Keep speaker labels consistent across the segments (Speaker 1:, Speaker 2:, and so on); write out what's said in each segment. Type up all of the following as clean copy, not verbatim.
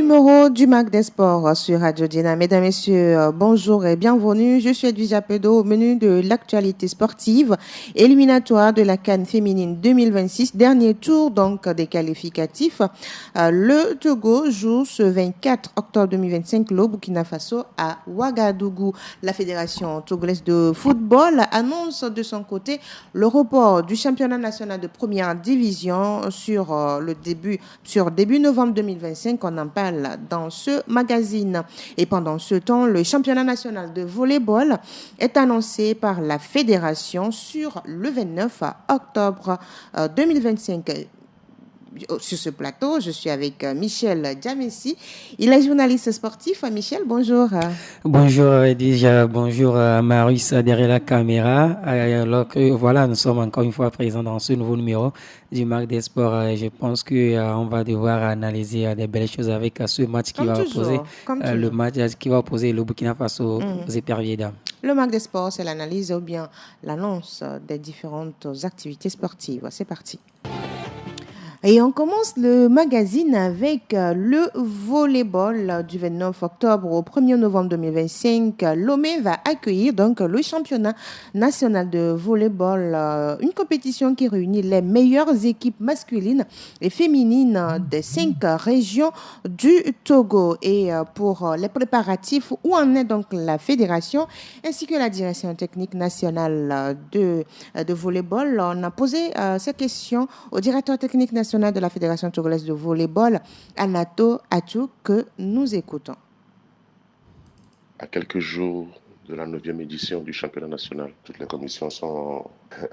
Speaker 1: numéro du Mag des Sports sur Radio Dina. Mesdames, Messieurs, bonjour et bienvenue. Je suis Edwige Apedo au menu de l'actualité sportive, éliminatoire de la CAN féminine 2026, dernier tour donc des qualificatifs. Le Togo joue ce 24 octobre 2025 le Burkina Faso à Ouagadougou. La Fédération togolaise de football annonce de son côté le report du championnat national de première division sur début novembre 2025. On en parle dans ce magazine. Et pendant ce temps, le championnat national de volleyball est annoncé par la fédération sur le 29 octobre 2025. Sur ce plateau, je suis avec Michel Djamessi. Il est journaliste sportif. Michel, bonjour.
Speaker 2: Bonjour déjà, bonjour Marius derrière la caméra. Alors que voilà, nous sommes encore une fois présents dans ce nouveau numéro du Mag des Sports. Je pense qu'on va devoir analyser des belles choses avec ce match qui va opposer le match qui va opposer le Burkina Faso aux éperviers dames.
Speaker 1: Le Mag des Sports, c'est l'analyse ou bien l'annonce des différentes activités sportives. C'est parti. Et on commence le magazine avec le volleyball du 29 octobre au 1er novembre 2025. Lomé va accueillir donc le championnat national de volleyball, une compétition qui réunit les meilleures équipes masculines et féminines des 5 régions du Togo. Et pour les préparatifs, où en est donc la fédération ainsi que la direction technique nationale de volleyball? On a posé ces questions au directeur technique national de la Fédération togolaise de volleyball, Anato Atou, que nous écoutons.
Speaker 3: À quelques jours de la 9e édition du championnat national, toutes les commissions sont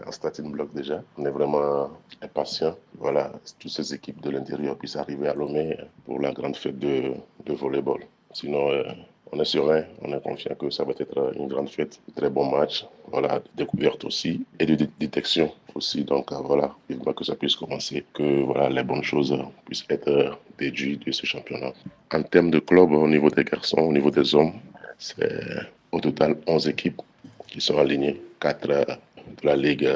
Speaker 3: en starting block déjà. On est vraiment impatients. Voilà, toutes ces équipes de l'intérieur puissent arriver à Lomé pour la grande fête de volleyball. Sinon, on est serein, on est confiant que ça va être une grande fête, un très bon match, voilà, de découverte aussi et de détection aussi. Donc voilà, vivement que ça puisse commencer, que voilà, les bonnes choses puissent être déduites de ce championnat. En termes de club, au niveau des garçons, au niveau des hommes, c'est au total 11 équipes qui sont alignées, 4 de la Ligue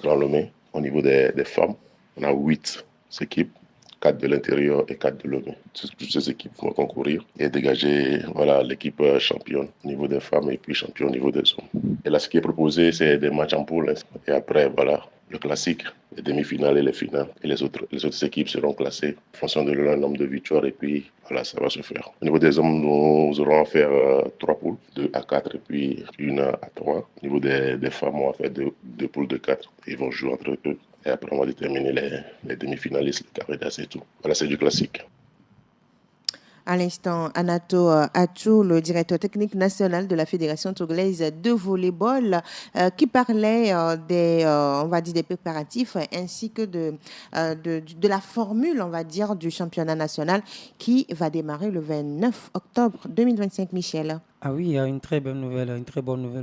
Speaker 3: Grand Lomé. Au niveau des femmes, on a 8 équipes. 4 de l'intérieur et 4 de Lomé. Toutes ces équipes vont concourir et dégager voilà, l'équipe championne au niveau des femmes et puis championne au niveau des hommes. Et là, ce qui est proposé, c'est des matchs en poule. Et après, voilà, le classique, les demi-finales et les finales. Et les autres équipes seront classées en fonction de leur nombre de victoires. Et puis, voilà, ça va se faire. Au niveau des hommes, nous aurons à faire 3 poules, 2 à 4 et puis 1 à 3. Au niveau des femmes, on va faire 2 poules de 4. Ils vont jouer entre eux. Et après, on va déterminer les demi-finalistes, les carrés d'as et tout. Voilà, c'est du classique.
Speaker 1: À l'instant, Anato Atou, le directeur technique national de la Fédération togolaise de volleyball, qui parlait on va dire, des préparatifs ainsi que de la formule, on va dire, du championnat national qui va démarrer le 29 octobre 2025, Michel.
Speaker 2: Ah oui, il y a une très bonne nouvelle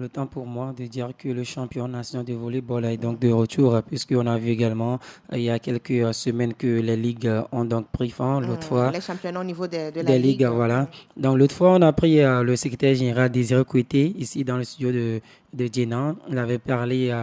Speaker 2: autant pour moi de dire que le champion national de volleyball est donc de retour, puisqu'on a vu également il y a quelques semaines que les ligues ont donc pris fin. L'autre fois,
Speaker 1: les championnats au niveau de la
Speaker 2: des
Speaker 1: ligue.
Speaker 2: ligues, voilà. Donc l'autre fois, on a pris le secrétaire général Désiré Kouité ici dans le studio de Djenan. Il avait parlé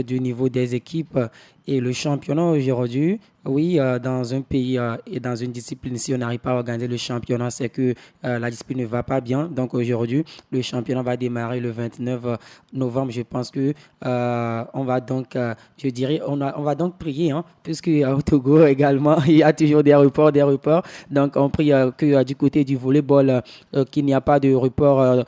Speaker 2: du niveau des équipes et le championnat aujourd'hui. Oui, dans un pays et dans une discipline, si on n'arrive pas à organiser le championnat, c'est que la discipline ne va pas bien. Donc aujourd'hui, le championnat va démarrer le 29 novembre. Je pense que on va donc, je dirais, on va donc prier, hein, puisque au Togo également, il y a toujours des reports. Donc on prie que du côté du volleyball, qu'il n'y a pas de report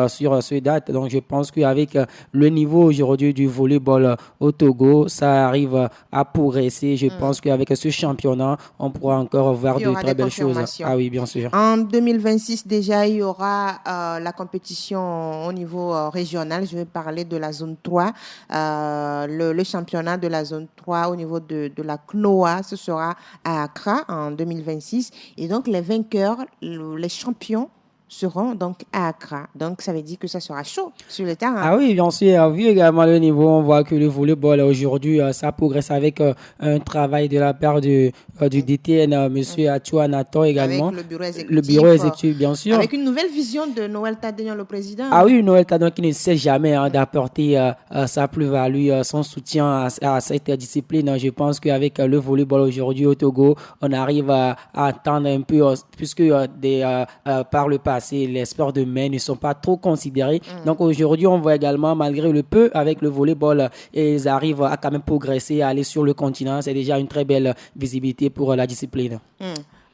Speaker 2: sur ce date. Donc je pense qu'avec le niveau aujourd'hui du volleyball au Togo, ça arrive à progresser. Je pense qu'avec ce championnat, on pourra encore voir de très belles choses. Ah oui, bien sûr.
Speaker 1: En 2026, déjà, il y aura la compétition au niveau régional. Je vais parler de la zone 3. Le championnat de la zone 3 au niveau de la CNOA, ce sera à Accra en 2026. Et donc, les vainqueurs, les champions, seront donc à Accra. Donc, ça veut dire que ça sera chaud sur le terrain.
Speaker 2: Ah oui, bien sûr. Vu également le niveau, on voit que le volleyball aujourd'hui, ça progresse avec un travail de la part du DTN, Monsieur Atua Nathan également.
Speaker 1: Avec le bureau exécutif.
Speaker 2: Le bureau exécutif, bien sûr.
Speaker 1: Avec une nouvelle vision de Noël Tadénian, le président.
Speaker 2: Ah oui, Noël Tadénian qui ne sait jamais d'apporter sa plus-value, son soutien à cette discipline. Je pense qu'avec le volleyball aujourd'hui au Togo, on arrive à attendre un peu, puisque par le passé, les sports de main ne sont pas trop considérés. Donc aujourd'hui, on voit également, malgré le peu avec le volleyball, ils arrivent à quand même progresser, à aller sur le continent. C'est déjà une très belle visibilité pour la discipline.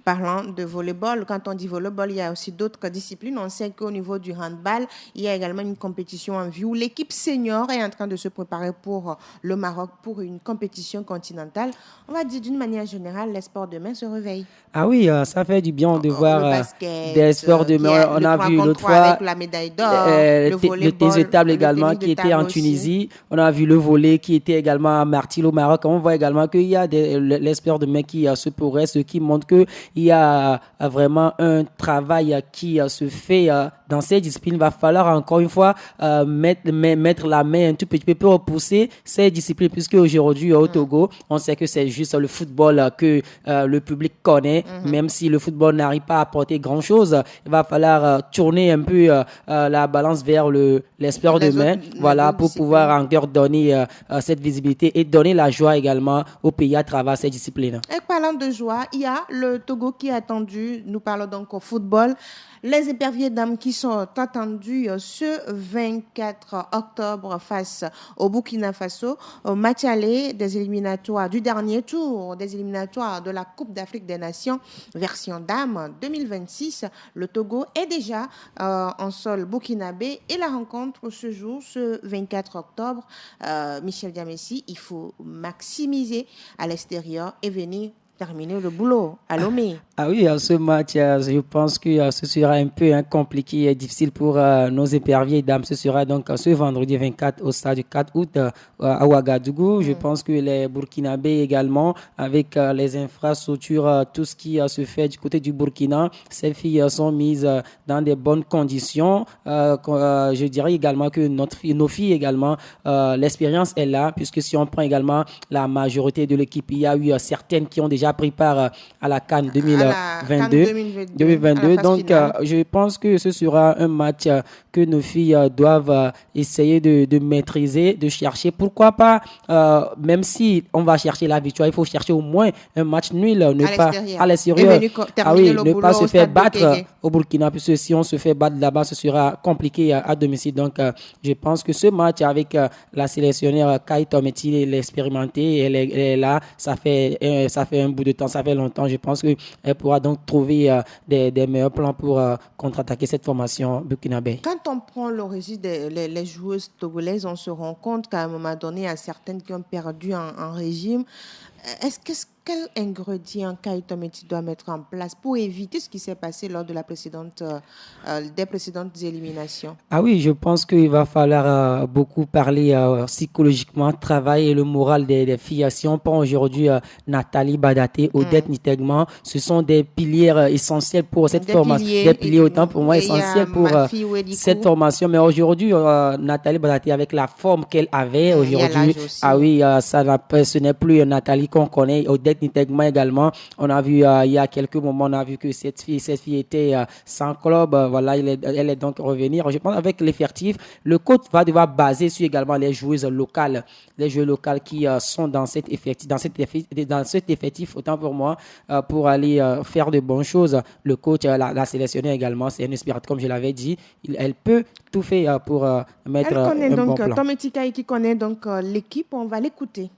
Speaker 1: Parlant de volleyball, quand on dit volleyball, il y a aussi d'autres disciplines. On sait qu'au niveau du handball, il y a également une compétition en vue où l'équipe senior est en train de se préparer pour le Maroc pour une compétition continentale. On va dire d'une manière générale, les sports de main se réveillent.
Speaker 2: Ah oui, ça fait du bien de voir
Speaker 1: basket,
Speaker 2: des sports de main. On a vu l'autre fois
Speaker 1: avec la médaille d'or,
Speaker 2: le tennis de table également qui était en Tunisie. On a vu le volley qui était également à Martil au Maroc. On voit également qu'il y a les sports de main qui se progressent, ce qui montre que il y a vraiment un travail qui se fait dans ces disciplines. Il va falloir encore une fois mettre la main un tout petit peu pour repousser ces disciplines, puisque aujourd'hui au Togo, on sait que c'est juste le football que le public connaît, même si le football n'arrive pas à apporter grand-chose. Il va falloir tourner un peu la balance vers les sports de main, voilà, pour pouvoir encore donner cette visibilité et donner la joie également au pays à travers ces disciplines.
Speaker 1: Et parlant de joie, il y a le Togo qui est attendu. Nous parlons donc au football. Les éperviers dames qui sont attendus ce 24 octobre face au Burkina Faso, au match aller des éliminatoires du dernier tour des éliminatoires de la Coupe d'Afrique des Nations version dames 2026. Le Togo est déjà en sol burkinabé et la rencontre se joue ce 24 octobre. Michel Diamessi, il faut maximiser à l'extérieur et venir terminer le boulot à Lomé.
Speaker 2: Ah oui, ce match, je pense que ce sera un peu compliqué et difficile pour nos éperviers dames. Ce sera donc ce vendredi 24 au stade du 4 août à Ouagadougou. Je pense que les Burkinabés également, avec les infrastructures, tout ce qui se fait du côté du Burkina, ces filles sont mises dans des bonnes conditions. Je dirais également que nos filles également, l'expérience est là, puisque si on prend également la majorité de l'équipe, il y a eu certaines qui ont déjà pris part à la CAN 2022. Donc, je pense que ce sera un match que nos filles doivent essayer de maîtriser, de chercher. Pourquoi pas, même si on va chercher la victoire, il faut chercher au moins un match nul, à l'extérieur. Ah oui, ne pas se faire battre au Burkina, puisque si on se fait battre là-bas, ce sera compliqué à domicile. Donc, je pense que ce match avec la sélectionneur Kaito Meti, l'expérimentée, elle est là, ça fait un bout de temps, ça fait longtemps. Je pense qu'elle pourra donc trouver des meilleurs plans pour contre-attaquer cette formation burkinabé.
Speaker 1: Quand on prend le registre des joueuses togolaises, on se rend compte qu'à un moment donné, il y a certaines qui ont perdu en régime. Quel ingrédient Kaito Meti doit mettre en place pour éviter ce qui s'est passé lors de des précédentes éliminations?
Speaker 2: Ah oui, je pense qu'il va falloir beaucoup parler psychologiquement, travailler le moral des filles. Si on prend aujourd'hui Nathalie Badaté, Odette Nitegman, ce sont des piliers essentiels pour cette formation. Des piliers autant pour moi essentiels pour cette formation. Mais aujourd'hui, Nathalie Badaté, avec la forme qu'elle avait aujourd'hui, ce n'est plus Nathalie qu'on connaît. Odette Nitegman également, on a vu il y a quelques moments, on a vu que cette fille était sans club. Voilà, elle est donc revenir. Je pense avec l'effectif, le coach va devoir baser sur également les joueuses locales, qui sont dans cet effectif, autant pour moi, pour aller faire de bonnes choses. Le coach la sélectionner également, c'est une aspirante, comme je l'avais dit, elle peut tout faire pour mettre un bon plan.
Speaker 1: Tom Etikaï qui connaît donc l'équipe, on va l'écouter.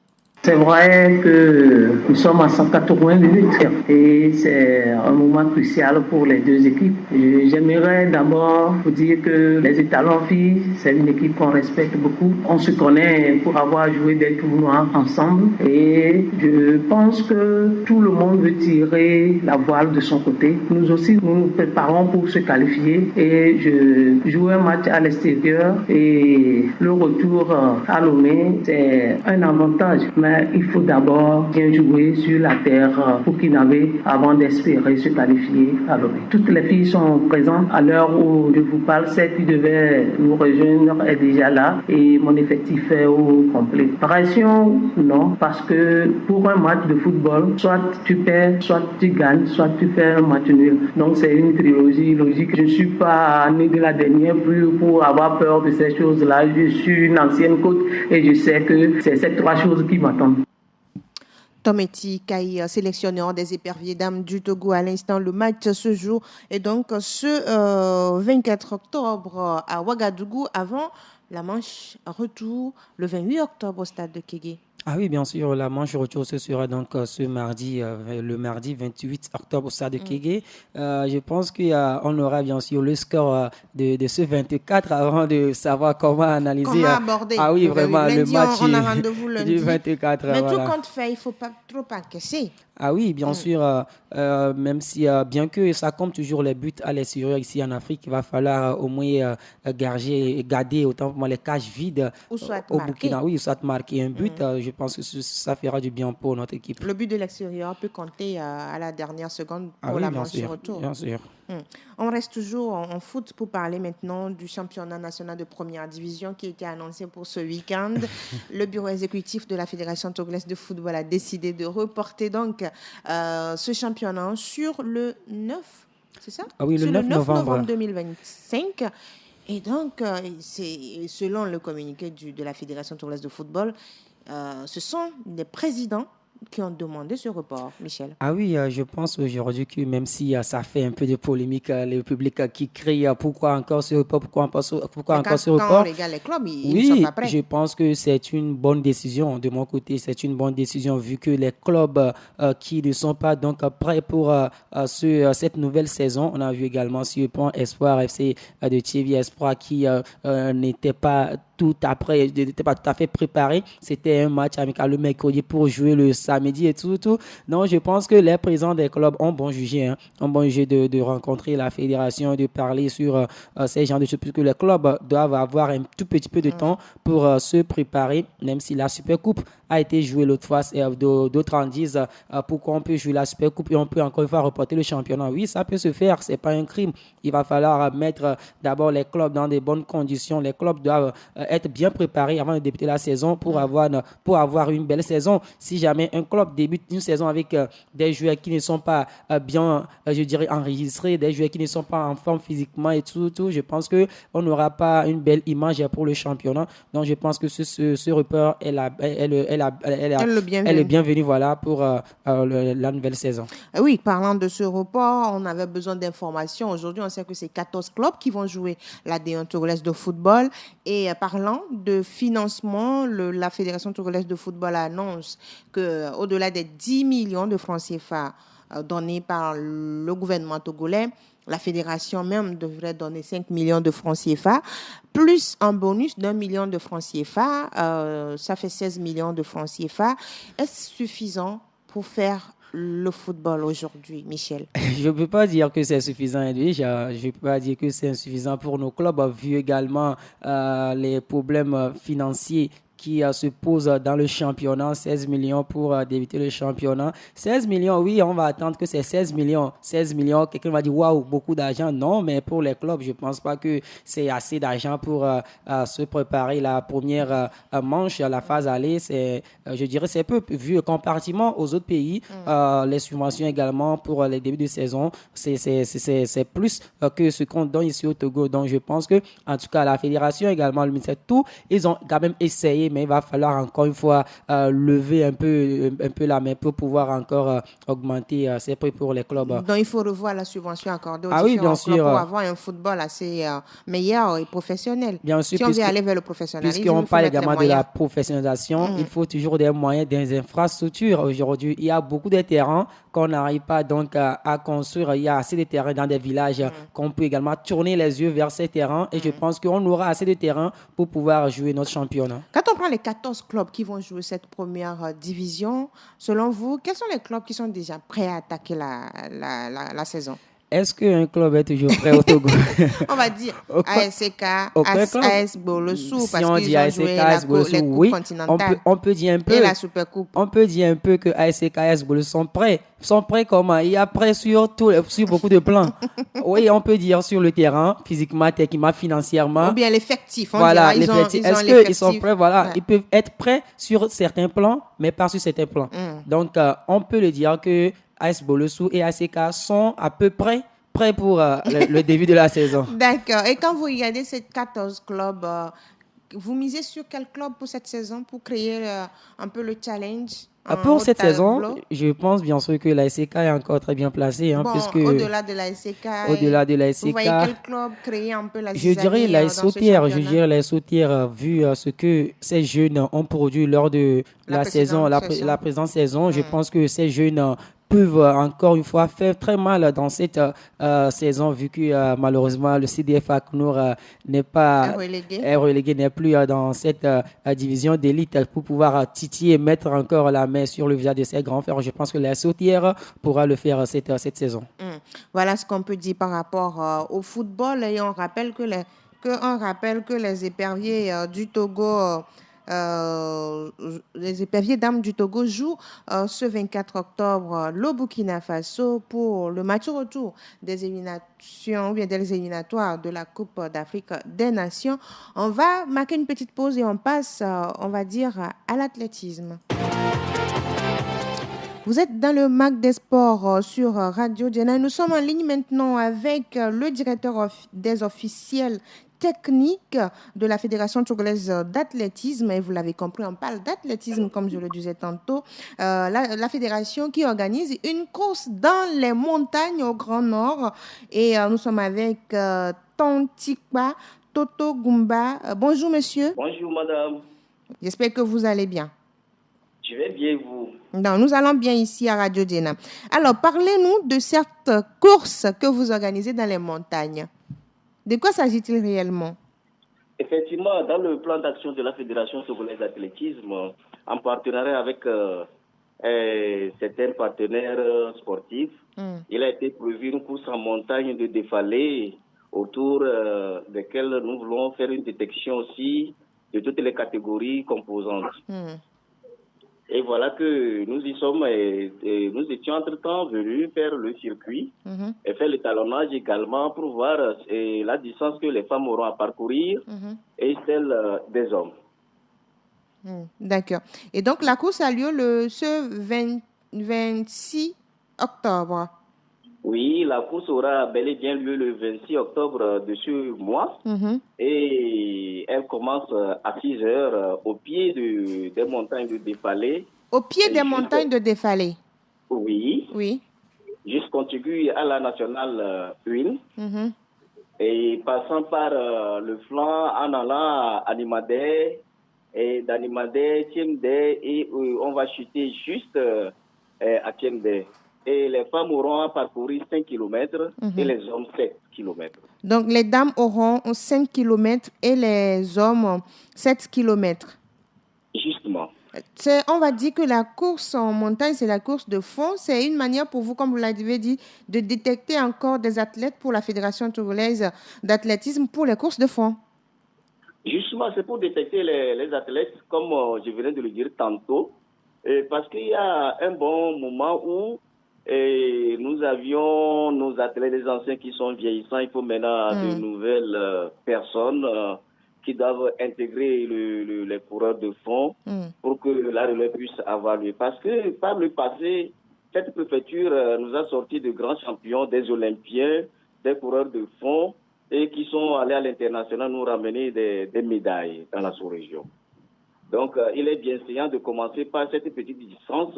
Speaker 4: C'est vrai que nous sommes à 180 minutes et c'est un moment crucial pour les deux équipes. J'aimerais d'abord vous dire que les étalons filles, c'est une équipe qu'on respecte beaucoup. On se connaît pour avoir joué des tournois ensemble et je pense que tout le monde veut tirer la voile de son côté. Nous aussi, nous nous préparons pour se qualifier et je joue un match à l'extérieur et le retour à Lomé, c'est un avantage. Mais Mais il faut d'abord bien jouer sur la terre burkinabé avant d'espérer se qualifier à l'ONU. Toutes les filles sont présentes à l'heure où je vous parle. Celle qui devait nous rejoindre est déjà là et mon effectif est au complet. Pression, non, parce que pour un match de football, soit tu perds, soit tu gagnes, soit tu fais un match nul. Donc c'est une trilogie logique. Je ne suis pas né de la dernière pluie pour avoir peur de ces choses-là. Je suis une ancienne coach et je sais que c'est ces trois choses qui m'attendent.
Speaker 1: Tometi Kaï, sélectionneur des éperviers dames du Togo à l'instant. Le match se joue et donc ce 24 octobre à Ouagadougou avant la manche retour le 28 octobre au stade de Kégué.
Speaker 2: Ah oui, bien sûr, la manche retour ce sera donc ce mardi, le mardi 28 octobre au stade de Kégué. Je pense qu'on aura bien sûr le score de ce 24 avant de savoir comment analyser.
Speaker 1: Comment aborder.
Speaker 2: Ah oui, vraiment,
Speaker 1: lundi,
Speaker 2: le match
Speaker 1: on a rendez-vous lundi.
Speaker 2: du 24.
Speaker 1: Mais
Speaker 2: voilà.
Speaker 1: tout compte fait, il ne faut pas trop encaisser.
Speaker 2: Ah oui, bien sûr, même si, bien que ça compte toujours les buts à l'extérieur ici en Afrique, il va falloir au moins garder autant pour moi les cages vides au Burkina. Oui, soit marquer un but, je pense que ça fera du bien pour notre équipe.
Speaker 1: Le but de l'extérieur peut compter à la dernière seconde pour la manche retour.
Speaker 2: Bien sûr.
Speaker 1: On reste toujours en foot pour parler maintenant du championnat national de première division qui a été annoncé pour ce week-end. Le bureau exécutif de la Fédération togolaise de football a décidé de reporter donc ce championnat sur le 9, c'est ça?
Speaker 2: Ah oui, le 9 novembre
Speaker 1: 2025. Et donc, c'est selon le communiqué de la Fédération togolaise de football, ce sont les présidents qui ont demandé ce report, Michel.
Speaker 2: Ah oui, je pense aujourd'hui que même si ça fait un peu de polémique, le public qui crie pourquoi encore ce report, pourquoi encore ce report.
Speaker 1: Quand les clubs, ils ne sont pas prêts.
Speaker 2: Je pense que c'est une bonne décision. De mon côté, c'est une bonne décision vu que les clubs qui ne sont pas donc prêts pour cette nouvelle saison, on a vu également sur le point Espoir FC de Thierry Espoir qui n'était pas n'était pas tout à fait préparé. C'était un match amical le mercredi pour jouer le samedi et tout. Donc, je pense que les présidents des clubs ont bon jugé de rencontrer la fédération, de parler sur ces genres de choses, puisque les clubs doivent avoir un tout petit peu de temps pour se préparer, même si la Supercoupe a été jouée l'autre fois. D'autres en disent pourquoi on peut jouer la Supercoupe et on peut encore une fois reporter le championnat. Oui, ça peut se faire, c'est pas un crime. Il va falloir mettre d'abord les clubs dans des bonnes conditions. Les clubs doivent être bien préparés avant de débuter la saison pour avoir une belle saison. Si jamais un club débute une saison avec des joueurs qui ne sont pas bien, je dirais, enregistrés, des joueurs qui ne sont pas en forme physiquement et tout, je pense qu'on n'aura pas une belle image pour le championnat. Donc, je pense que ce report est le bienvenu voilà, pour la nouvelle saison.
Speaker 1: Oui, parlant de ce report, on avait besoin d'informations. Aujourd'hui, on sait que c'est 14 clubs qui vont jouer la D1 togolaise de football. Et parlant de financement, la Fédération togolaise de football annonce qu'au-delà des 10 millions de francs CFA donnés par le gouvernement togolais, la fédération même devrait donner 5 millions de francs CFA, plus un bonus d'1 million de francs CFA. Ça fait 16 millions de francs CFA. Est-ce suffisant pour faire le football aujourd'hui, Michel?
Speaker 2: Je ne peux pas dire que c'est suffisant, Edwige. Je ne peux pas dire que c'est insuffisant pour nos clubs, vu également les problèmes financiers qui se pose dans le championnat, 16 millions pour débuter le championnat. 16 millions, oui, on va attendre que c'est 16 millions. 16 millions, quelqu'un va dire, waouh, beaucoup d'argent. Non, mais pour les clubs, je ne pense pas que c'est assez d'argent pour se préparer la première manche, la phase aller. Je dirais, c'est peu vu comparativement aux autres pays. Les subventions également pour les débuts de saison, c'est plus que ce qu'on donne ici au Togo. Donc, je pense que, en tout cas, la fédération également, le ministère, tout, ils ont quand même essayé, mais il va falloir encore une fois lever un peu la main pour pouvoir encore augmenter ces prix pour les clubs.
Speaker 1: Donc il faut revoir la subvention accordée aux différents clubs pour avoir un football assez meilleur et professionnel.
Speaker 2: Bien sûr,
Speaker 1: si on veut aller vers le professionnalisme,
Speaker 2: puisqu'on parle également de la professionnalisation, il faut toujours des moyens, des infrastructures. Aujourd'hui, il y a beaucoup de terrains qu'on n'arrive pas donc à construire. Il y a assez de terrains dans des villages qu'on peut également tourner les yeux vers ces terrains et je pense qu'on aura assez de terrains pour pouvoir jouer notre championnat.
Speaker 1: Quand on prend les 14 clubs qui vont jouer cette première division, selon vous, quels sont les clubs qui sont déjà prêts à attaquer la saison?
Speaker 2: Est-ce qu'un club est toujours prêt au Togo?
Speaker 1: On va dire ASK,
Speaker 2: Aucun club.
Speaker 1: AS Bolossou,
Speaker 2: Si
Speaker 1: parce
Speaker 2: on
Speaker 1: qu'ils
Speaker 2: dit
Speaker 1: ont
Speaker 2: ASK,
Speaker 1: joué
Speaker 2: AS Bolossou,
Speaker 1: les coupes
Speaker 2: oui,
Speaker 1: continentales
Speaker 2: on peut dire un peu.
Speaker 1: et la Supercoupe.
Speaker 2: On peut dire un peu que ASK, AS Bolossou sont prêts. Sont prêts comment? Il y a prêt sur beaucoup de plans. Oui, on peut dire sur le terrain, physiquement, techniquement, financièrement.
Speaker 1: Ou bien l'effectif, on
Speaker 2: Voilà,
Speaker 1: dira.
Speaker 2: l'effectif.
Speaker 1: Ils ont
Speaker 2: Est-ce qu'ils sont
Speaker 1: l'effectif.
Speaker 2: prêts? Voilà,
Speaker 1: Ouais.
Speaker 2: ils peuvent être prêts sur certains plans, mais pas sur certains plans. Donc, on peut le dire que AS Bolossou et ACK sont à peu près prêts pour le début de la saison.
Speaker 1: D'accord. Et quand vous regardez ces 14 clubs, vous misez sur quel club pour cette saison pour créer un peu le challenge en
Speaker 2: Pour
Speaker 1: haut de
Speaker 2: cette saison,
Speaker 1: tableau?
Speaker 2: je pense bien sûr que la SCK est encore très bien placée,
Speaker 1: Bon,
Speaker 2: puisque
Speaker 1: au-delà de la SCK,
Speaker 2: au-delà de la
Speaker 1: vous voyez
Speaker 2: SCK,
Speaker 1: quel club créer un peu la
Speaker 2: je dirais
Speaker 1: zizanie
Speaker 2: les
Speaker 1: dans ce
Speaker 2: sautières,
Speaker 1: championnat?
Speaker 2: les sautières, vu ce que ces jeunes ont produit lors de
Speaker 1: La
Speaker 2: la saison,
Speaker 1: précédente saison.
Speaker 2: la présente saison, je pense que ces jeunes peuvent encore une fois faire très mal dans cette saison, vu que malheureusement le CDF Aknour n'est pas
Speaker 1: Relégué.
Speaker 2: est relégué, n'est plus dans cette division d'élite pour pouvoir titiller et mettre encore la main sur le visage de ces grands frères. Je pense que la sautière pourra le faire cette saison.
Speaker 1: Voilà ce qu'on peut dire par rapport au football. Et on rappelle que les éperviers du Togo, les éperviers dames du Togo jouent ce 24 octobre le Burkina Faso pour le match retour des éliminations ou bien des éliminatoires de la Coupe d'Afrique des Nations. On va marquer une petite pause et on passe, on va dire, à l'athlétisme. Vous êtes dans le MAC des sports sur Radio Diana. Nous sommes en ligne maintenant avec le directeur des officiels techniques de la Fédération togolaise d'athlétisme. Et vous l'avez compris, on parle d'athlétisme, comme je le disais tantôt. La fédération qui organise une course dans les montagnes au Grand Nord. Et nous sommes avec Tontikpa Toto Gumba. Bonjour, monsieur.
Speaker 5: Bonjour, madame.
Speaker 1: J'espère que vous allez bien.
Speaker 5: Je vais bien, vous.
Speaker 1: Non, nous allons bien ici à Radio Diana. Alors, parlez-nous de cette course que vous organisez dans les montagnes. De quoi s'agit-il réellement?
Speaker 5: Effectivement, dans le plan d'action de la Fédération togolaise d'athlétisme, en partenariat avec certains partenaires sportifs, il a été prévu une course en montagne de défalés autour desquelles nous voulons faire une détection aussi de toutes les catégories composantes. Et voilà que nous y sommes et nous étions entre-temps venus faire le circuit et faire l'étalonnage également pour voir la distance que les femmes auront à parcourir et celle des hommes.
Speaker 1: D'accord. Et donc, la course a lieu ce 26 octobre.
Speaker 5: Oui, la course aura bel et bien lieu le 26 octobre de ce mois et elle commence à 6 heures au pied des montagnes de Défalé.
Speaker 1: Au pied des montagnes de Défalé?
Speaker 5: Oui.
Speaker 1: Oui.
Speaker 5: Juste contigu à la nationale 1 et passant par le flanc en allant à Nimadé et d'Animadé, Tiemdé et on va chuter juste à Tiemdé. Et les femmes auront à parcourir 5 km et les hommes 7 km.
Speaker 1: Donc, les dames auront 5 km et les hommes 7 km.
Speaker 5: Justement.
Speaker 1: On va dire que la course en montagne, c'est la course de fond. C'est une manière pour vous, comme vous l'avez dit, de détecter encore des athlètes pour la Fédération togolaise d'athlétisme pour les courses de fond.
Speaker 5: Justement, c'est pour détecter les athlètes, comme je venais de le dire tantôt, parce qu'il y a un bon moment où nous avions nos athlètes, les anciens qui sont vieillissants. Il faut maintenant de nouvelles personnes qui doivent intégrer les coureurs de fond pour que la relève puisse avoir lieu. Parce que par le passé, cette préfecture nous a sorti de grands champions, des Olympiens, des coureurs de fond et qui sont allés à l'international nous ramener des médailles dans la sous-région. Donc, il est bien séant de commencer par cette petite distance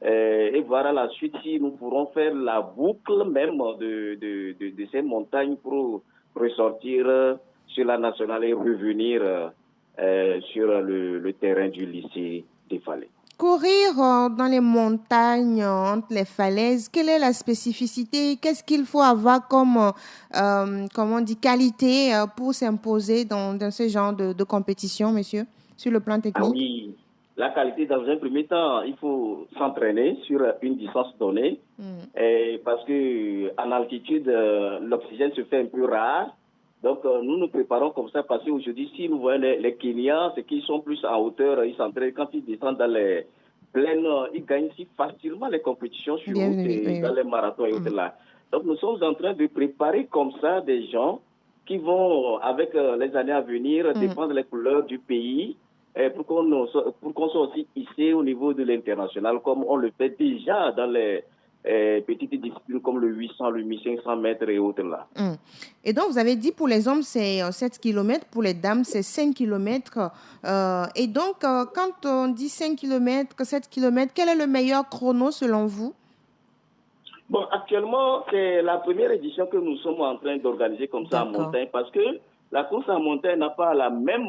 Speaker 5: et voir à la suite si nous pourrons faire la boucle même de ces montagnes pour ressortir sur la nationale et revenir sur le terrain du lycée Défalé.
Speaker 1: Courir dans les montagnes, entre les falaises, quelle est la spécificité? Qu'est-ce qu'il faut avoir comme qualité pour s'imposer dans ce genre de compétition, monsieur, sur le plan technique?
Speaker 5: Ah oui, la qualité, dans un premier temps, il faut s'entraîner sur une distance donnée. Parce qu'en altitude, l'oxygène se fait un peu rare. Donc, nous nous préparons comme ça parce qu'aujourd'hui, si nous voyons les Kenyans, ceux qui sont plus en hauteur, ils s'entraînent. Quand ils descendent dans les plaines, ils gagnent si facilement les compétitions sur route et dans les marathons et autres là. Donc, nous sommes en train de préparer comme ça des gens qui vont, avec les années à venir, défendre les couleurs du pays pour qu'on soit aussi hissé au niveau de l'international, comme on le fait déjà dans les petites disciplines comme le 800, le 1500 mètres et autres là.
Speaker 1: Et donc, vous avez dit pour les hommes, c'est 7 km, pour les dames, c'est 5 km. Et donc, quand on dit 5 km, 7 km, quel est le meilleur chrono selon vous?
Speaker 5: Bon, actuellement, c'est la première édition que nous sommes en train d'organiser comme ça en montagne, parce que la course en montagne n'a pas la même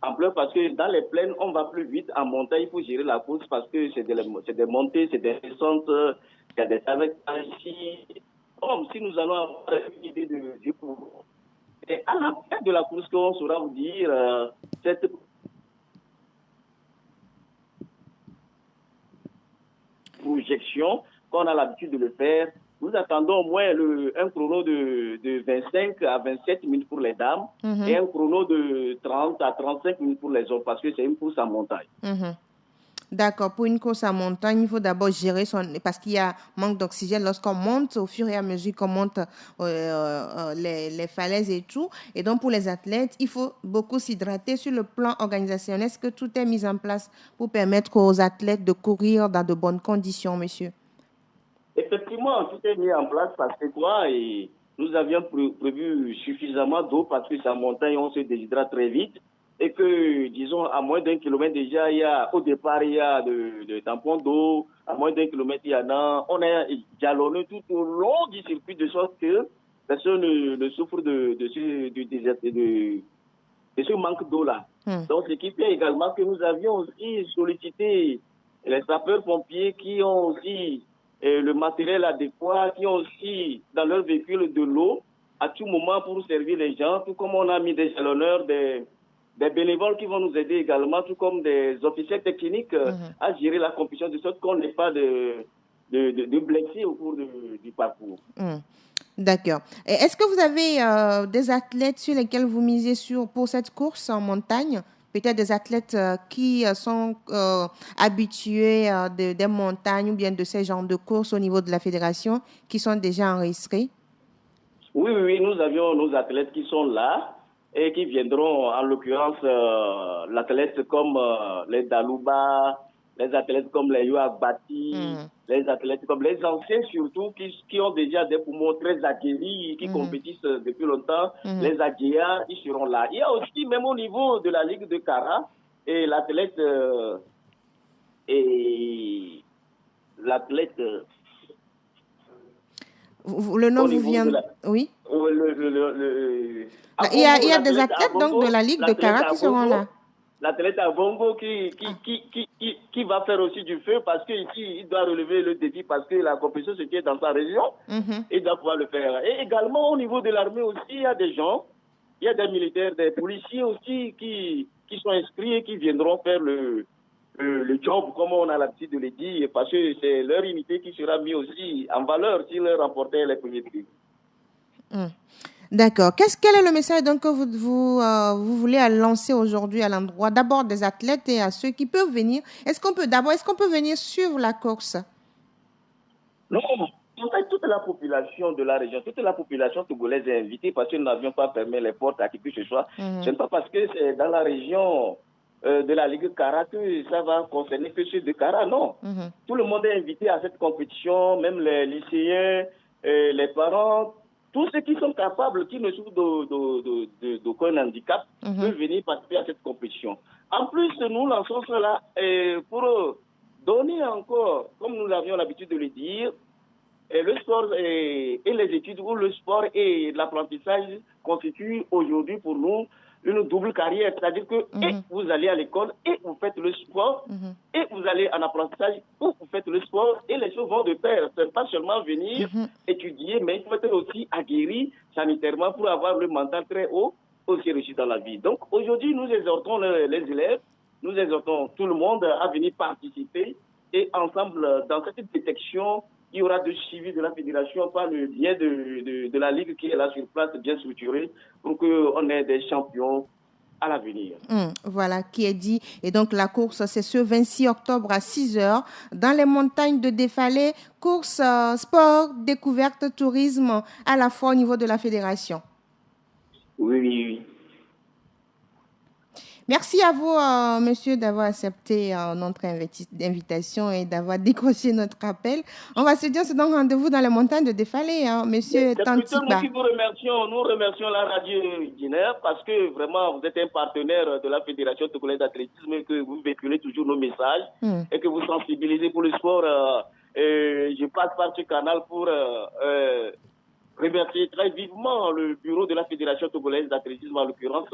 Speaker 5: ampleur, parce que dans les plaines, on va plus vite. En montagne, il faut gérer la course parce que c'est des montées, c'est des descentes, il y a des avec si nous allons avoir une idée du cours. Et à la fin de la course, on saura vous dire cette projection qu'on a l'habitude de le faire. Nous attendons au moins un chrono de 25 à 27 minutes pour les dames et un chrono de 30 à 35 minutes pour les hommes parce que c'est une course en montagne.
Speaker 1: D'accord. Pour une course en montagne, il faut d'abord gérer parce qu'il y a manque d'oxygène lorsqu'on monte, au fur et à mesure qu'on monte les falaises et tout. Et donc, pour les athlètes, il faut beaucoup s'hydrater sur le plan organisationnel. Est-ce que tout est mis en place pour permettre aux athlètes de courir dans de bonnes conditions, monsieur?
Speaker 5: Effectivement, tout est mis en place parce que nous avions prévu suffisamment d'eau parce que c'est en montagne, on se déshydrate très vite. Et que, disons, à moins d'1 kilomètre déjà, au départ, il y a de tampons d'eau. À moins d'1 kilomètre, il y en a. On a jalonné tout au long du circuit de sorte que personne ne souffre de ce manque d'eau-là. Donc, ce qui fait également que nous avions aussi sollicité les sapeurs-pompiers qui ont aussi le matériel adéquat, qui ont aussi dans leur véhicule de l'eau à tout moment pour servir les gens, tout comme on a mis des jalonneurs, des bénévoles qui vont nous aider également, tout comme des officiels techniques à gérer la compétition de sorte qu'on n'ait pas de blessés au cours du parcours.
Speaker 1: D'accord. Et est-ce que vous avez des athlètes sur lesquels vous misez pour cette course en montagne? Peut-être des athlètes qui sont habitués des montagnes ou bien de ces genres de courses au niveau de la fédération qui sont déjà enregistrés?
Speaker 5: Oui, nous avions nos athlètes qui sont là et qui viendront, en l'occurrence, l'athlète comme les Dalouba, les athlètes comme les Yoagbati, les athlètes comme les anciens surtout, qui ont déjà des poumons très aguerris, qui compétissent depuis longtemps, les Adjéa, ils seront là. Il y a aussi, même au niveau de la Ligue de Kara, et l'athlète
Speaker 1: le nom vous vient... Oui. Il y a des athlètes donc de la Ligue de Kara qui seront là.
Speaker 5: L'athlète à Bongo qui va faire aussi du feu parce qu'ici, il doit relever le défi parce que la compétition se tient dans sa région. Il doit pouvoir le faire. Et également, au niveau de l'armée aussi, il y a des gens, il y a des militaires, des policiers aussi qui sont inscrits et qui viendront faire le job, comme on a l'habitude de le dire, parce que c'est leur unité qui sera mise aussi en valeur s'ils remportaient les premiers prix.
Speaker 1: D'accord. Quel est le message donc que vous voulez lancer aujourd'hui à l'endroit d'abord des athlètes et à ceux qui peuvent venir? Est-ce qu'on peut venir suivre la course?
Speaker 5: Non, en fait, toute la population de la région, toute la population togolaise est invitée parce que nous n'avions pas fermé les portes à qui que ce soit. Ce n'est pas parce que c'est dans la région de la Ligue Kara que ça va concerner que ceux de Kara, non. Tout le monde est invité à cette compétition, même les lycéens, les parents. Tous ceux qui sont capables, qui ne souffrent d'aucun handicap, peuvent venir participer à cette compétition. En plus, nous lançons cela pour donner encore, comme nous avions l'habitude de le dire, le sport et les études où le sport et l'apprentissage constituent aujourd'hui pour nous une double carrière. C'est-à-dire que et vous allez à l'école et vous faites le sport et vous allez en apprentissage ou vous faites le sport et les choses vont de pair. Ce n'est pas seulement venir étudier, mais il faut être aussi aguerri sanitairement pour avoir le mental très haut, aussi réussi dans la vie. Donc aujourd'hui, nous exhortons les élèves nous exhortons tout le monde à venir participer et ensemble, dans cette détection, il y aura de suivi de la fédération par le biais de la ligue qui est là sur place, bien structurée, pour qu'on ait des champions à l'avenir.
Speaker 1: Voilà qui est dit. Et donc la course, c'est ce 26 octobre à 6h dans les montagnes de Défalé. Course, sport, découverte, tourisme, à la fois au niveau de la fédération.
Speaker 5: Oui.
Speaker 1: Merci à vous, monsieur, d'avoir accepté notre invitation et d'avoir décroché notre appel. On va se dire, c'est donc rendez-vous dans les montagnes de Défalé, monsieur Tantiba.
Speaker 5: Nous remercions la radio Guinère parce que vraiment, vous êtes un partenaire de la Fédération togolaise d'athlétisme et que vous véhiculez toujours nos messages et que vous sensibilisez pour le sport. Je passe par ce canal pour remercier très vivement le bureau de la Fédération togolaise d'athlétisme, en l'occurrence,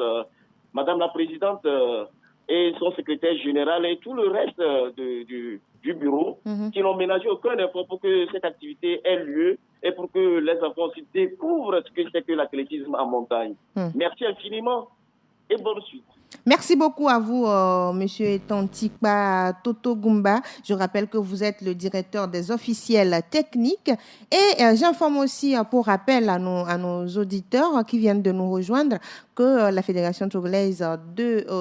Speaker 5: Madame la Présidente et son secrétaire général et tout le reste du bureau qui n'ont ménagé aucun effort pour que cette activité ait lieu et pour que les enfants aussi découvrent ce que c'est que l'athlétisme en montagne. Merci infiniment et bonne suite.
Speaker 1: Merci beaucoup à vous, monsieur Tantiba Toto Gumba. Je rappelle que vous êtes le directeur des officiels techniques. Et j'informe aussi, pour rappel à nos auditeurs qui viennent de nous rejoindre, que la Fédération togolaise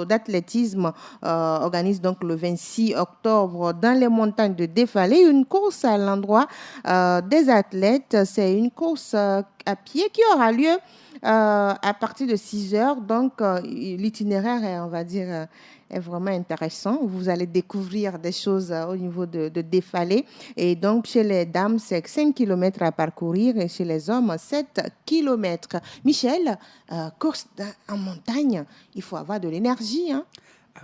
Speaker 1: d'athlétisme organise donc le 26 octobre dans les montagnes de Défalé une course à l'endroit des athlètes. C'est une course à pied qui aura lieu à partir de 6h. Donc, l'itinéraire, on va dire, est vraiment intéressant. Vous allez découvrir des choses au niveau de Défalé. Et donc, chez les dames, c'est 5 km à parcourir et chez les hommes, 7 km. Michel, course en montagne, il faut avoir de l'énergie, hein?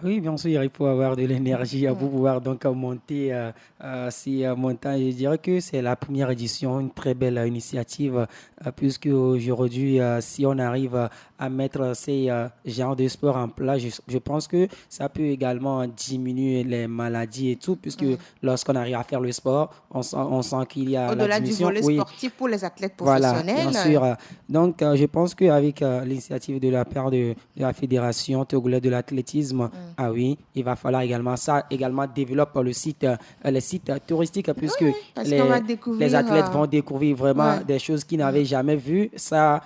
Speaker 2: Oui, bien sûr, il faut avoir de l'énergie pour pouvoir donc monter ces montagnes. Je dirais que c'est la première édition, une très belle initiative, puisque aujourd'hui, si on arrive à mettre ces genres de sport en place, je pense que ça peut également diminuer les maladies et tout, puisque lorsqu'on arrive à faire le sport, on sent qu'il y a
Speaker 1: au-delà
Speaker 2: la diminution.
Speaker 1: Du volet sportif pour les athlètes professionnels.
Speaker 2: Voilà, bien sûr. Donc, je pense qu'avec l'initiative de la part de la Fédération togolaise de l'athlétisme, oui, il va falloir également développer les sites touristiques, puisque les athlètes vont découvrir vraiment des choses qu'ils n'avaient jamais vues. Ça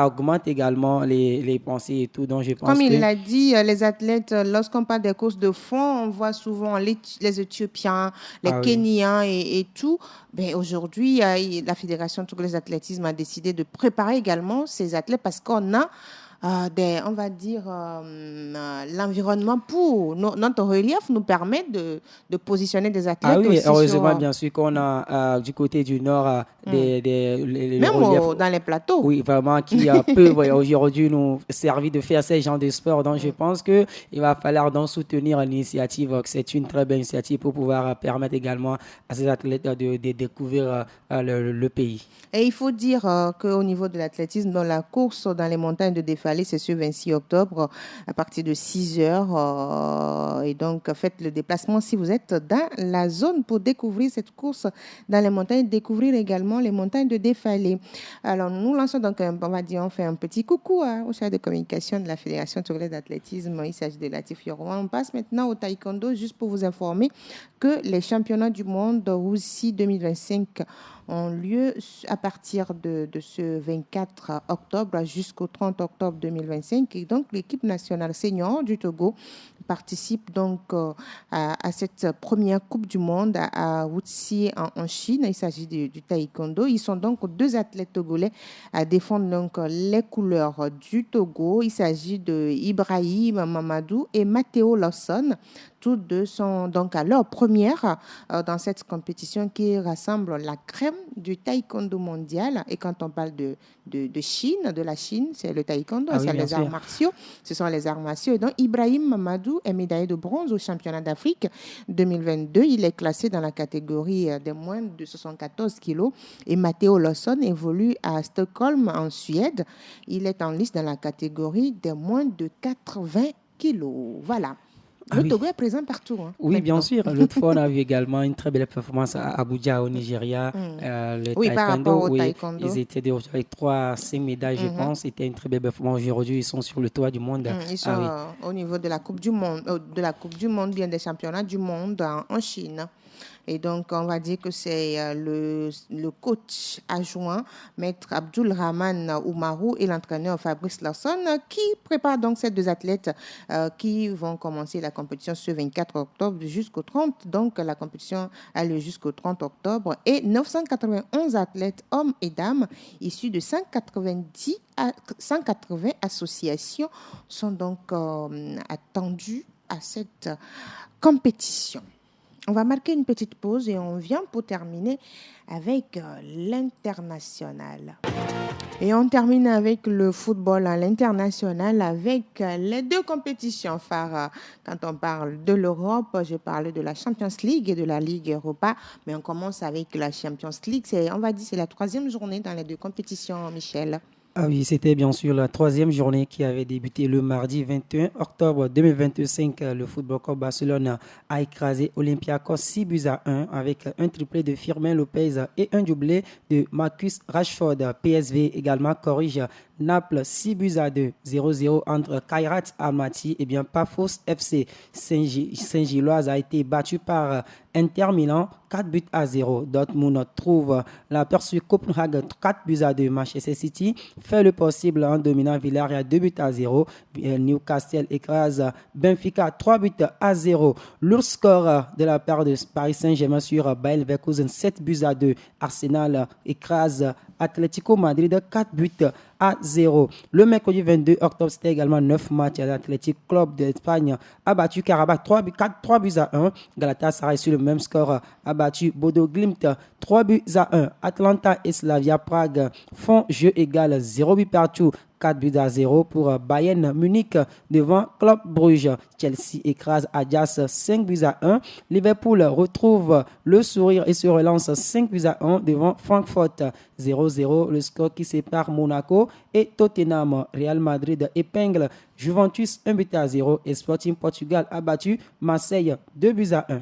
Speaker 2: augmente également les pensées et tout. Donc, je pense
Speaker 1: Comme il l'a dit, les athlètes, lorsqu'on parle des courses de fond, on voit souvent les Éthiopiens, les Kenyans et tout. Ben, aujourd'hui, la Fédération togolaise d'athlétisme a décidé de préparer également ces athlètes parce qu'on a on va dire, l'environnement pour notre relief nous permet de positionner des athlètes aussi.
Speaker 2: Heureusement, bien sûr, qu'on a du côté du nord
Speaker 1: même dans les plateaux.
Speaker 2: Oui, vraiment, qui peuvent aujourd'hui nous servir de faire ces genres de sport. Donc, je pense qu'il va falloir donc soutenir l'initiative. C'est une très belle initiative pour pouvoir permettre également à ces athlètes de découvrir le pays.
Speaker 1: Et il faut dire qu'au niveau de l'athlétisme, dans la course dans les montagnes de Défalé, c'est ce 26 octobre à partir de 6h. Et donc, faites le déplacement si vous êtes dans la zone pour découvrir cette course dans les montagnes, découvrir également les montagnes de Défalé. Alors, nous lançons donc, on fait un petit coucou au chef de communication de la Fédération togolaise d'athlétisme. Il s'agit de Latif Yoroa. On passe maintenant au taekwondo, juste pour vous informer que les championnats du monde Russie 2025 ont lieu à partir de ce 24 octobre jusqu'au 30 octobre 2025. Et donc, l'équipe nationale senior du Togo participe donc à cette première Coupe du Monde à Wuxi en Chine. Il s'agit du taekwondo. Ils sont donc 2 athlètes togolais à défendre donc les couleurs du Togo. Il s'agit de Ibrahim Mamadou et Matteo Lawson. Tous deux sont donc à leur première dans cette compétition qui rassemble la crème du taekwondo mondial. Et quand on parle de Chine, de la Chine, c'est le taekwondo, c'est les arts martiaux. Ce sont les arts martiaux. Et donc, Ibrahim Mamadou est médaillé de bronze au championnat d'Afrique 2022. Il est classé dans la catégorie des moins de 74 kilos. Et Matteo Lawson évolue à Stockholm, en Suède. Il est en liste dans la catégorie des moins de 80 kilos. Voilà. Le Togo est présent partout. Hein,
Speaker 2: oui,
Speaker 1: maintenant.
Speaker 2: bien sûr. L'autre fois, on a vu également une très belle performance à Abuja, au Nigeria. Le
Speaker 1: Oui, par rapport au
Speaker 2: oui,
Speaker 1: taekwondo.
Speaker 2: ils étaient avec 5 médailles, je pense. C'était une très belle performance. Aujourd'hui, ils sont sur le toit du monde.
Speaker 1: Ils sont au niveau de la Coupe du Monde, bien des championnats du monde en Chine. Et donc, on va dire que c'est le coach adjoint, Maître Abdul Rahman Oumarou, et l'entraîneur Fabrice Larson qui préparent donc ces deux athlètes qui vont commencer la compétition ce 24 octobre jusqu'au 30. Donc, la compétition a lieu jusqu'au 30 octobre. Et 991 athlètes, hommes et dames, issus de 180 associations sont donc attendus à cette compétition. On va marquer une petite pause et on vient pour terminer avec l'international. Et on termine avec le football à l'international avec les deux compétitions phares. Quand on parle de l'Europe, je parle de la Champions League et de la Ligue Europa. Mais on commence avec la Champions League. On va dire que c'est la 3e journée dans les deux compétitions, Michel.
Speaker 2: Ah oui, c'était bien sûr la 3e journée qui avait débuté le mardi 21 octobre 2025. Le Football Club Barcelone a écrasé Olympiakos 6-1 avec un triplé de Firmin Lopez et un doublé de Marcus Rashford. PSV également corrige Naples 6-2, 0-0 entre Kairat Almaty et bien Paphos FC. Saint-Gilloise a été battu par Inter Milan 4-0. Dortmund trouve l'aperçu Copenhague 4-2. Manchester City fait le possible en dominant Villarreal 2-0. Newcastle écrase Benfica 3-0. Lourd score de la part de Paris Saint-Germain sur Bayer Leverkusen 7-2. Arsenal écrase Atlético Madrid 4-0. Le mercredi 22 octobre, c'était également 9 matchs. L'Athletic Club d'Espagne a battu Karabakh 3-1. Galatasaray sur le même score a battu Bodo Glimt 3-1. Atlanta et Slavia Prague font jeu égal 0 but partout. 4-0 pour Bayern Munich devant Club Brugge. Chelsea écrase Ajax 5-1. Liverpool retrouve le sourire et se relance 5-1 devant Francfort. 0-0 le score qui sépare Monaco et Tottenham. Real Madrid épingle Juventus 1-0 et Sporting Portugal a battu Marseille 2-1.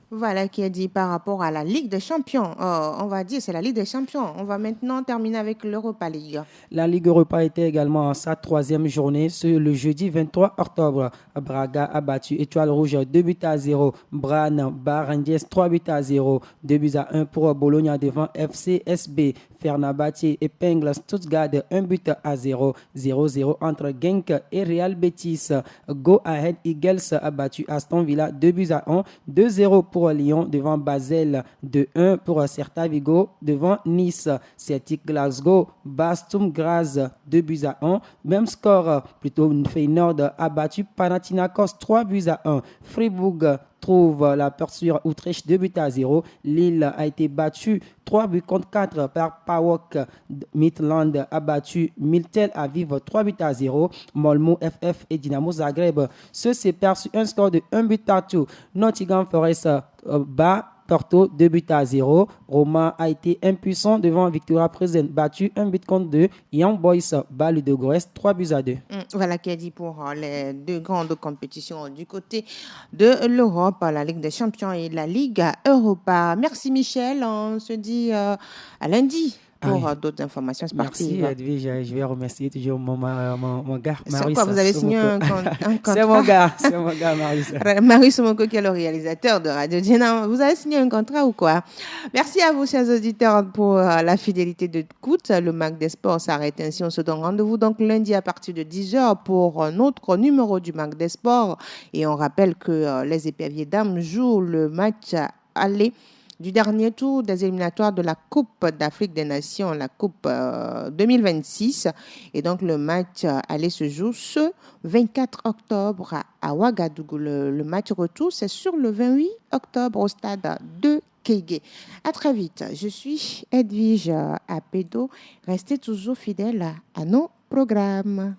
Speaker 1: Voilà qui est dit par rapport à la Ligue des Champions. On va dire c'est la Ligue des Champions. On va maintenant terminer avec l'Europa League.
Speaker 2: La Ligue Europa était également à sa 3e journée. Le jeudi 23 octobre, Braga a battu Étoile Rouge 2-0. Brann bat Rangers 3-0. 2-1 pour Bologna devant FCSB. Fenerbahçe épingle Stuttgart 1-0. 0-0 entre Genk et Real Betis. Go Ahead Eagles a battu Aston Villa 2-1. 2-0 pour Lyon devant Basel. 2-1 pour Celta Vigo devant Nice. Celtic Glasgow bat Sturm Graz 2-1. Même score, plutôt Feyenoord a battu Panathinaikos 3-1. Fribourg trouve la sur Utrecht 2-0. Lille a été battu 3-4 par PAOK. Midland a battu Miltel Aviv 3-0. Malmö FF et Dynamo Zagreb se séparent sur un score de 1-2. Nottingham Forest bat Porto 2-0. Roma a été impuissant devant Victoria Plzen, battu 1-2. Young Boys bat Ludogorets 3-2.
Speaker 1: Voilà qui est dit pour les deux grandes compétitions du côté de l'Europe, la Ligue des Champions et la Ligue Europa. Merci Michel, on se dit à lundi pour d'autres informations sportives.
Speaker 2: Merci Edwige, je vais remercier toujours mon gars Marius.
Speaker 1: C'est quoi, vous avez signé un contrat?
Speaker 2: C'est mon gars Marius.
Speaker 1: Marius Somoko qui est le réalisateur de Radio Djena. Vous avez signé un contrat ou quoi? Merci à vous chers auditeurs pour la fidélité de l'écoute. Le Mag des Sports s'arrête ainsi. On se donne rendez-vous donc lundi à partir de 10h pour un autre numéro du Mag des Sports. Et on rappelle que les éperviers dames jouent le match aller du dernier tour des éliminatoires de la Coupe d'Afrique des Nations, la Coupe 2026. Et donc, le match aller se joue ce 24 octobre à Ouagadougou. Le match retour, c'est sur le 28 octobre au stade de Kégué. À très vite. Je suis Edwige Apedo. Restez toujours fidèles à nos programmes.